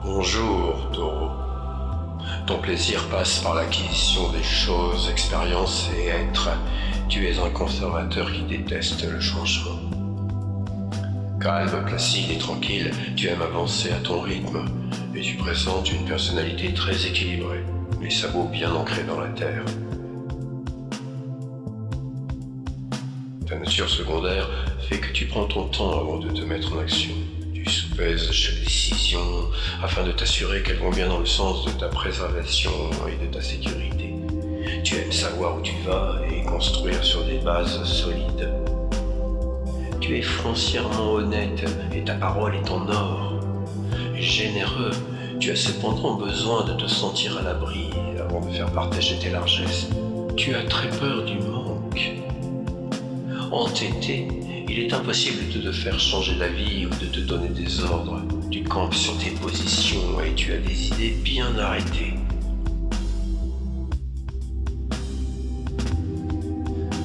Bonjour, Taureau. Ton plaisir passe par l'acquisition des choses, expériences et êtres. Tu es un conservateur qui déteste le changement. Calme, placide et tranquille, tu aimes avancer à ton rythme et tu présentes une personnalité très équilibrée, les sabots bien ancrés dans la terre. Ta nature secondaire fait que tu prends ton temps avant de te mettre en action. Tu soupèses chaque décision afin de t'assurer qu'elles vont bien dans le sens de ta préservation et de ta sécurité. Tu aimes savoir où tu vas et construire sur des bases solides. Tu es foncièrement honnête et ta parole est en or. Généreux, tu as cependant besoin de te sentir à l'abri avant de faire partager tes largesses. Tu as très peur du manque. Entêté, il est impossible de te faire changer d'avis ou de te donner des ordres. Tu campes sur tes positions et tu as des idées bien arrêtées.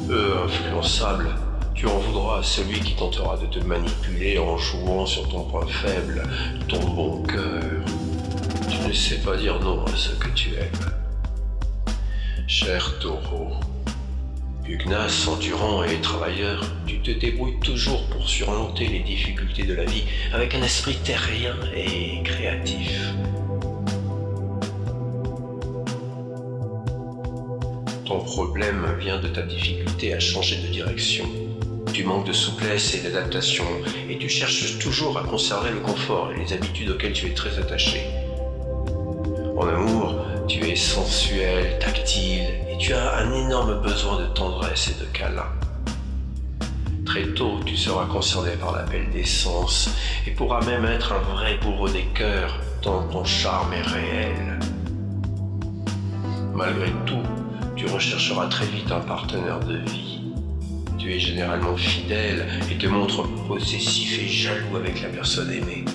Peu influençable, tu en voudras à celui qui tentera de te manipuler en jouant sur ton point faible, ton bon cœur. Tu ne sais pas dire non à ce que tu aimes. Cher Taureau, pugnace, endurant et travailleur, tu te débrouilles toujours pour surmonter les difficultés de la vie avec un esprit terrien et créatif. Ton problème vient de ta difficulté à changer de direction. Tu manques de souplesse et d'adaptation et tu cherches toujours à conserver le confort et les habitudes auxquelles tu es très attaché. En amour, tu es sensuel, tactile et tu as un énorme besoin de tendresse et de câlin. Très tôt, tu seras concerné par l'appel des sens et pourras même être un vrai bourreau des cœurs tant ton charme est réel. Malgré tout, tu rechercheras très vite un partenaire de vie. Tu es généralement fidèle et te montres possessif et jaloux avec la personne aimée.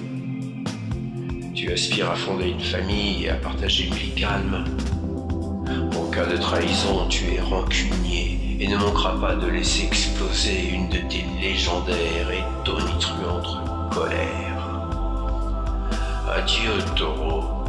Tu aspires à fonder une famille et à partager une vie calme. En cas de trahison, tu es rancunier et ne manqueras pas de laisser exploser une de tes légendaires et tonitruantes colères. Adieu, Taureau.